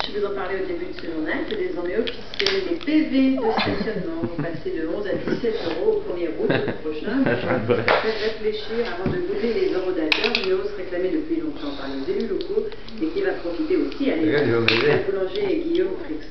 je vous en parlais au début de ce journal, c'est désormais officiel. Les PV de stationnement vont passer de 11 à 17 euros au 1er août prochain. Faites réfléchir avant de bouger les eurodateurs, une hausse réclamée depuis longtemps par les élus locaux et qui va profiter aussi à l'État. Boulanger Guillaume Frix.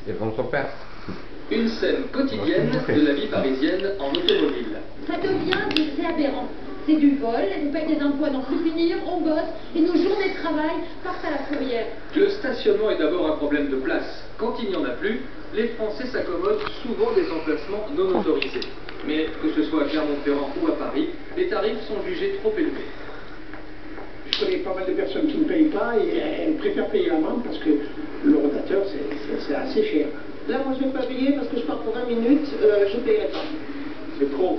Une scène quotidienne de la vie parisienne en automobile. Ça devient c'est aberrant. C'est du vol, on paye des impôts à n'en plus finir, on bosse, et nos journées de travail partent à la fourrière. Le stationnement est d'abord un problème de place. Quand il n'y en a plus, les Français s'accommodent souvent des emplacements non autorisés. Mais que ce soit à Clermont-Ferrand ou à Paris, les tarifs sont jugés trop élevés. Je connais pas mal de personnes qui ne payent pas et elles préfèrent payer l'amende parce que le rotateur c'est assez cher. Là, moi, je ne vais pas payer parce que je pars pour 20 minutes, je ne payerai pas. C'est trop.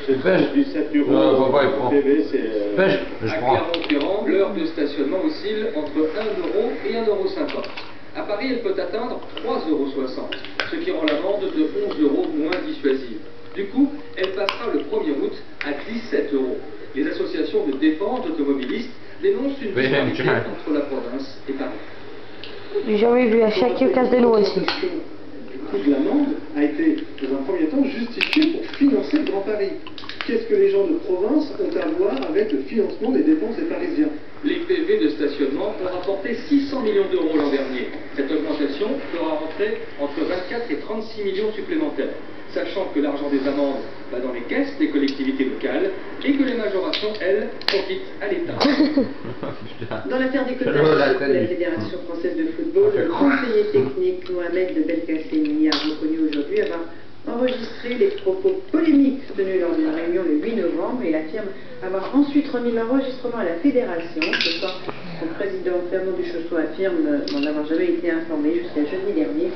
C'est pêche. Du 7 euros. Non, pas, il prend. PV, c'est pêche. À Clermont-Ferrand, l'heure de stationnement oscille entre 1 euro et 1,50 €. À Paris, elle peut atteindre 3,60 €, ce qui rend l'amende de 11 € moins dissuasive. Du coup, elle passera le 1er août à 17 €. Les associations de défense d'automobilistes dénoncent une disparité entre la province et Paris. J'ai jamais vu à chaque casse des lois ici. Le coût de l'amende a été, dans un premier temps, justifié pour financer le Grand Paris. Qu'est-ce que les gens de province ont à voir avec le financement des dépenses des Parisiens? Les PV de stationnement ont rapporté 600 millions d'euros l'an dernier. Cette augmentation fera rentrer entre 24 et 36 millions supplémentaires, sachant que l'argent des amendes va dans les caisses des collectivités locales et que les majorations, elles, profitent à l'État. Dans l'affaire des quotas de la Fédération française de football, le conseiller technique Mohamed de Belkacemi a reconnu aujourd'hui avoir enregistré les propos polémiques tenus lors d'une réunion le 8 novembre et il affirme avoir ensuite remis l'enregistrement à la Fédération. Ce soir, son président Fernand Duchossois affirme n'en avoir jamais été informé jusqu'à jeudi dernier.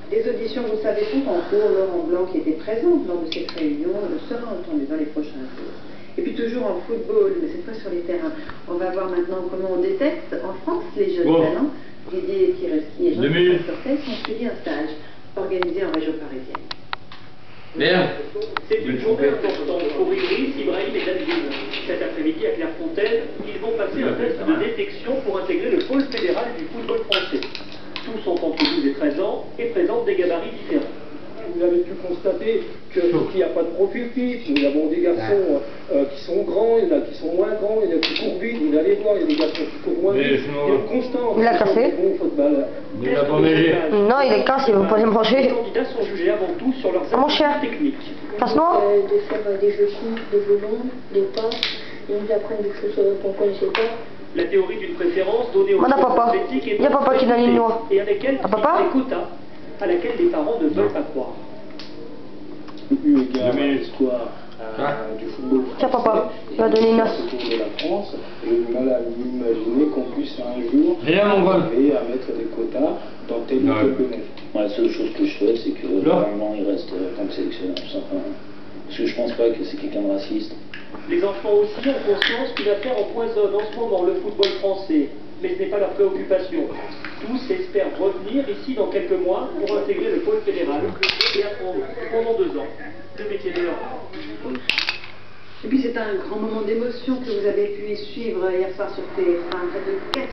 Des auditions, vous savez, sont en cours. Laurent Blanc, qui était présent lors de cette réunion, sera entendu dans les prochains jours. Et puis toujours en football, mais cette fois sur les terrains, on va voir maintenant comment on détecte en France les jeunes talents. Didier Tireski et Jean-Christophe Cortès ont suivi un stage organisé en région parisienne. C'est une journée importante pour Idriss, Ibrahim et Danville. Cet après-midi à Clairefontaine, ils vont passer un test de détection pour intégrer le pôle fédéral du football français. Tous sont entre 12 et 13 ans et présentent des gabarits différents. Vous avez pu constater qu'il n'y a pas de profil type. Nous avons des garçons qui sont grands, il y en a qui sont moins grands, il y en a qui courent vite. Vous allez voir, il y a des garçons qui courent moins vite. Il y a constant. Il l'a cassé. Il l'a pas mangé. Non, il est cassé, vous pouvez le manger. Les candidats sont jugés avant tout sur leurs aptitudes techniques. Passe noire. De faire des jeux courts, des jeux longs, des passes. Ils nous apprennent des choses qu'on ne connaissait pas. La théorie d'une préférence donnée aux athlétiques est il y a papa qui donne une noix. Et avec elle, des quotas à laquelle les parents ne veulent pas croire. Eu égard à l'histoire du football Tiens papa, il va donner une os. de la France, j'ai du mal à m'imaginer qu'on puisse un jour arriver à mettre des quotas dans tel ou tel domaine. La seule chose que je souhaite, c'est que normalement il reste en tant que sélectionneur, tout simplement. Parce que je pense pas que c'est quelqu'un de raciste. Les enfants aussi ont conscience qu'une affaire empoisonne en ce moment le football français. Mais ce n'est pas leur préoccupation. Tous espèrent revenir ici dans quelques mois pour intégrer le pôle fédéral et apprendre pendant 2 ans le métier de leur vie. Et puis c'est un grand moment d'émotion que vous avez pu suivre hier soir sur TF1.